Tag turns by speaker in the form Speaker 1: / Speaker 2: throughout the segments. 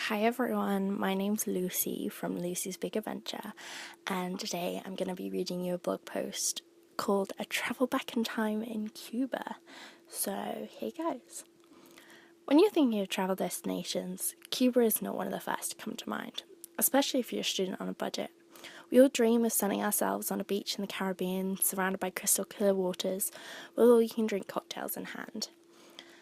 Speaker 1: Hi everyone, my name's Lucy from Lucy's Big Adventure, and today I'm going to be reading you a blog post called A Travel Back in Time in Cuba. So here goes. When you're thinking of travel destinations, Cuba is not one of the first to come to mind, especially if you're a student on a budget. We all dream of sunning ourselves on a beach in the Caribbean, surrounded by crystal clear waters, with all you can drink cocktails in hand.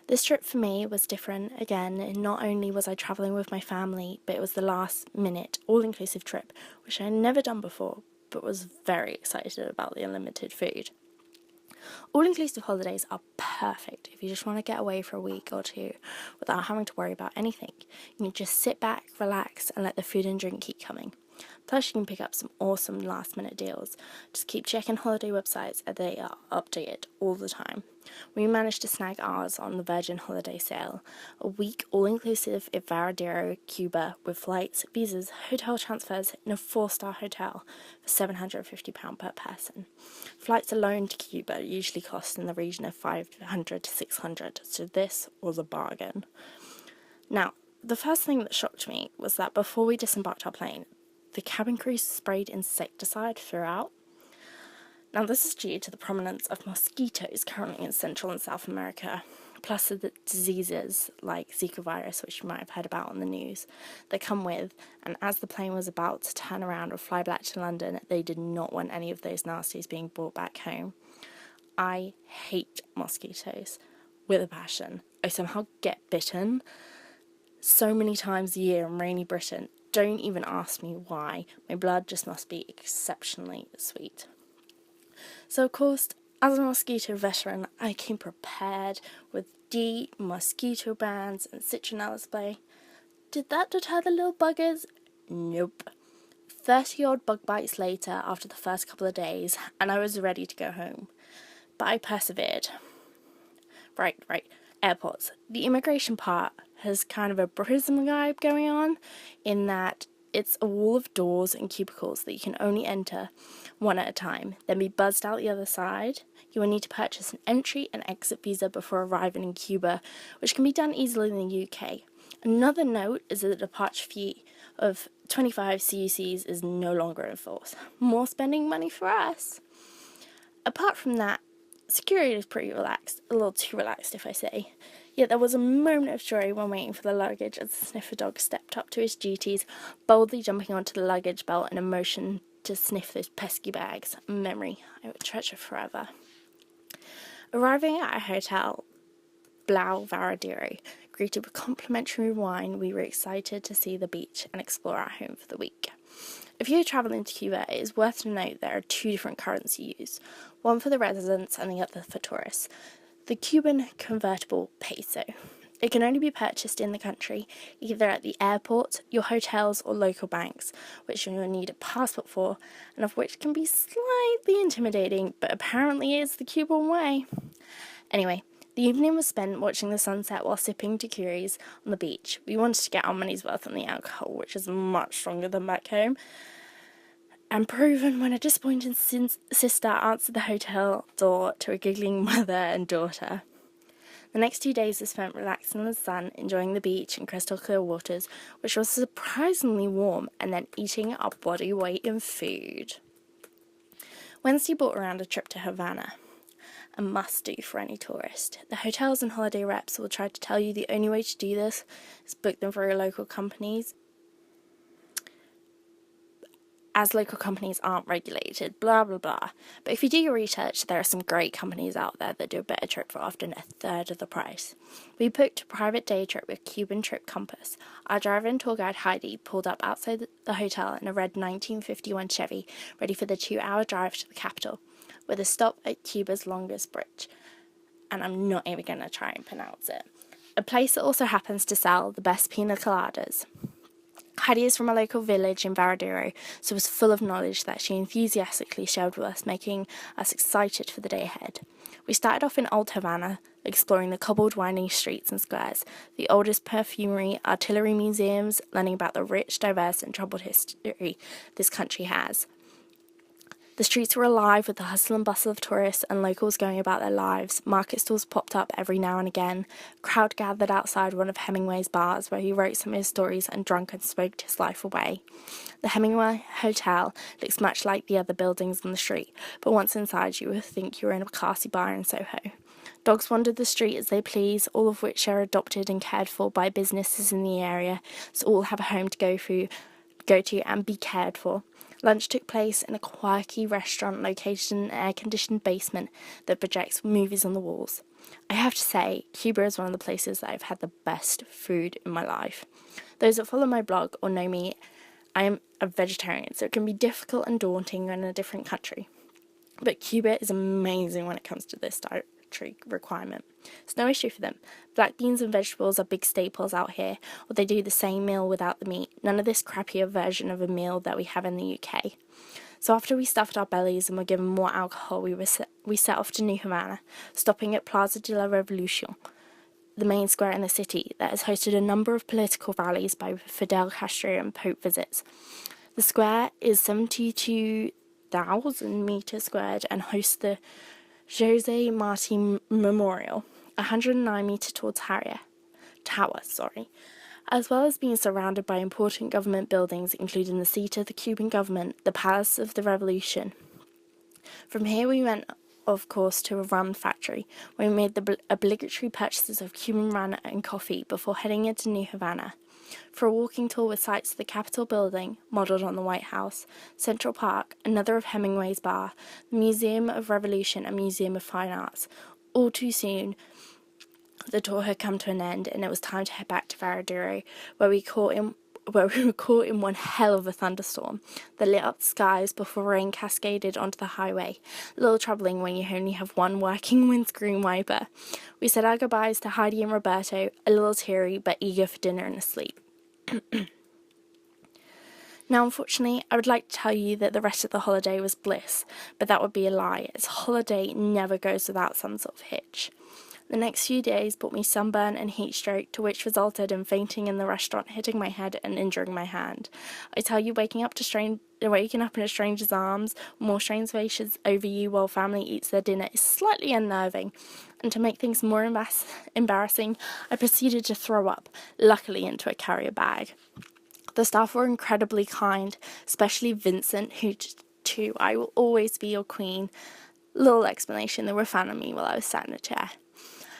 Speaker 1: This trip for me was different again, and not only was I travelling with my family, but it was the last minute, all-inclusive trip, which I had never done before, but was very excited about the unlimited food. All-inclusive holidays are perfect if you just want to get away for a week or two without having to worry about anything. You can just sit back, relax, and let the food and drink keep coming. Plus, you can pick up some awesome last-minute deals. Just keep checking holiday websites as they are updated all the time. We managed to snag ours on the Virgin Holiday Sale, a week all-inclusive in Varadero, Cuba, with flights, visas, hotel transfers in a 4-star hotel for £750 per person. Flights alone to Cuba usually cost in the region of $500 to $600, so this was a bargain. Now, the first thing that shocked me was that before we disembarked our plane, the cabin crew sprayed insecticide throughout. Now, this is due to the prominence of mosquitoes currently in Central and South America, plus the diseases like Zika virus, which you might have heard about on the news, that come with, and as the plane was about to turn around and fly back to London, they did not want any of those nasties being brought back home. I hate mosquitoes with a passion. I somehow get bitten so many times a year in rainy Britain. Don't even ask me why. My blood just must be exceptionally sweet. So, of course, as a mosquito veteran, I came prepared with deep mosquito bands and citronella spray. Did that deter the little buggers? Nope. 30-odd bug bites later after the first couple of days, and I was ready to go home. But I persevered. Right. Airports. The immigration part has kind of a prism vibe going on, in that it's a wall of doors and cubicles that you can only enter one at a time, then be buzzed out the other side. You will need to purchase an entry and exit visa before arriving in Cuba, which can be done easily in the UK. Another note is that the departure fee of 25 CUCs is no longer in force. More spending money for us. Apart from that, security is pretty relaxed, a little too relaxed if I say. Yet there was a moment of joy when waiting for the luggage as the sniffer dog stepped up to his duties, boldly jumping onto the luggage belt in a motion to sniff those pesky bags. A memory I would treasure forever. Arriving at a hotel, Blau Varadero, greeted with complimentary wine, we were excited to see the beach and explore our home for the week. If you're travelling to Cuba, it is worth to note there are two different currencies used, one for the residents and the other for tourists. The Cuban convertible peso. It can only be purchased in the country, either at the airport, your hotels, or local banks, which you will need a passport for, and of which can be slightly intimidating, but apparently is the Cuban way. Anyway, the evening was spent watching the sunset while sipping daiquiris on the beach. We wanted to get our money's worth on the alcohol, which is much stronger than back home, and proven when a disappointed sister answered the hotel door to a giggling mother and daughter. The next 2 days were spent relaxing in the sun, enjoying the beach and crystal clear waters, which was surprisingly warm, and then eating our body weight in food. Wednesday brought around a trip to Havana. A must-do for any tourist. The hotels and holiday reps will try to tell you the only way to do this is book them for your local companies, as local companies aren't regulated, blah blah blah. But if you do your research, there are some great companies out there that do a better trip for often a third of the price. We booked a private day trip with Cuban Trip Compass. Our driver and tour guide Heidi pulled up outside the hotel in a red 1951 Chevy, ready for the 2-hour drive to the capital, with a stop at Cuba's longest bridge. And I'm not even going to try and pronounce it. A place that also happens to sell the best pina coladas. Heidi is from a local village in Varadero, so was full of knowledge that she enthusiastically shared with us, making us excited for the day ahead. We started off in Old Havana, exploring the cobbled winding streets and squares, the oldest perfumery, artillery museums, learning about the rich, diverse and troubled history this country has. The streets were alive with the hustle and bustle of tourists and locals going about their lives. Market stalls popped up every now and again. A crowd gathered outside one of Hemingway's bars where he wrote some of his stories and drunk and smoked his life away. The Hemingway Hotel looks much like the other buildings on the street, but once inside you would think you were in a classy bar in Soho. Dogs wandered the street as they please, all of which are adopted and cared for by businesses in the area, so all have a home to go to and be cared for. Lunch took place in a quirky restaurant located in an air-conditioned basement that projects movies on the walls. I have to say, Cuba is one of the places that I've had the best food in my life. Those that follow my blog or know me, I am a vegetarian, so it can be difficult and daunting in a different country. But Cuba is amazing when it comes to this dietary requirement. It's no issue for them. Black beans and vegetables are big staples out here, or they do the same meal without the meat. None of this crappier version of a meal that we have in the UK. So after we stuffed our bellies and were given more alcohol, we set off to New Havana, stopping at Plaza de la Revolucion, the main square in the city that has hosted a number of political rallies by Fidel Castro and Pope visits. The square is 72,000 meters squared and hosts the Jose Marti Memorial, a 109-meter tall tower, as well as being surrounded by important government buildings, including the seat of the Cuban government, the Palace of the Revolution. From here we went, of course, to a rum factory, where we made the obligatory purchases of Cuban rum and coffee before heading into New Havana. For a walking tour with sights of the Capitol building, modelled on the White House, Central Park, another of Hemingway's bar, the Museum of Revolution and Museum of Fine Arts. All too soon, the tour had come to an end and it was time to head back to Varadero, where we were caught in one hell of a thunderstorm that lit up the skies before rain cascaded onto the highway. A little troubling when you only have one working windscreen wiper. We said our goodbyes to Heidi and Roberto, a little teary but eager for dinner and a sleep. Now, unfortunately, I would like to tell you that the rest of the holiday was bliss, but that would be a lie, as a holiday never goes without some sort of hitch. The next few days brought me sunburn and heat stroke, to which resulted in fainting in the restaurant, hitting my head and injuring my hand. I tell you, waking up in a stranger's arms, more strange faces over you while family eats their dinner is slightly unnerving. And to make things more embarrassing, I proceeded to throw up, luckily into a carrier bag. The staff were incredibly kind, especially Vincent, who, too, I will always be your queen. Little explanation, they were a fan of me while I was sat in a chair.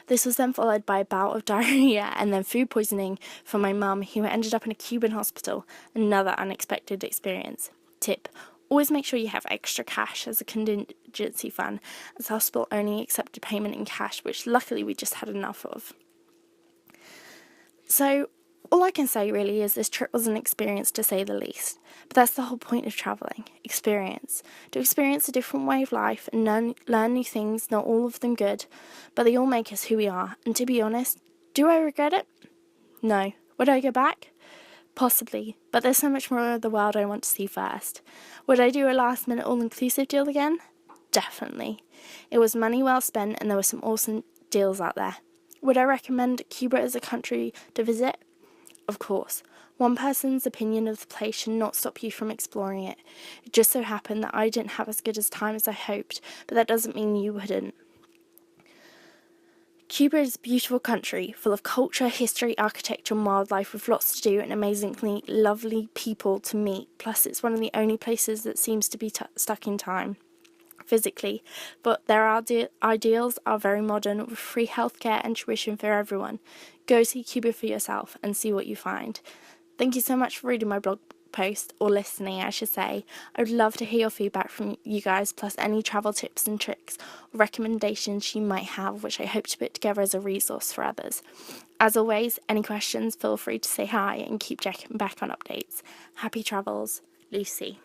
Speaker 1: This was then followed by a bout of diarrhea and then food poisoning for my mum, who ended up in a Cuban hospital. Another unexpected experience. Tip: always make sure you have extra cash as a contingency fund, as the hospital only accepted payment in cash, which luckily we just had enough of. So, all I can say really is this trip was an experience, to say the least. But that's the whole point of travelling. Experience. To experience a different way of life and learn new things, not all of them good, but they all make us who we are. And to be honest, do I regret it? No. Would I go back? Possibly. But there's so much more of the world I want to see first. Would I do a last-minute all-inclusive deal again? Definitely. It was money well spent and there were some awesome deals out there. Would I recommend Cuba as a country to visit? Of course. One person's opinion of the place should not stop you from exploring it. It just so happened that I didn't have as good a time as I hoped, but that doesn't mean you wouldn't. Cuba is a beautiful country, full of culture, history, architecture and wildlife, with lots to do and amazingly lovely people to meet. Plus, it's one of the only places that seems to be stuck in time, physically, but their ideals are very modern, with free healthcare and tuition for everyone. Go see Cuba for yourself and see what you find. Thank you so much for reading my blog post, or listening I should say. I would love to hear your feedback from you guys, plus any travel tips and tricks or recommendations you might have, which I hope to put together as a resource for others. As always, any questions, feel free to say hi and keep checking back on updates. Happy travels, Lucy.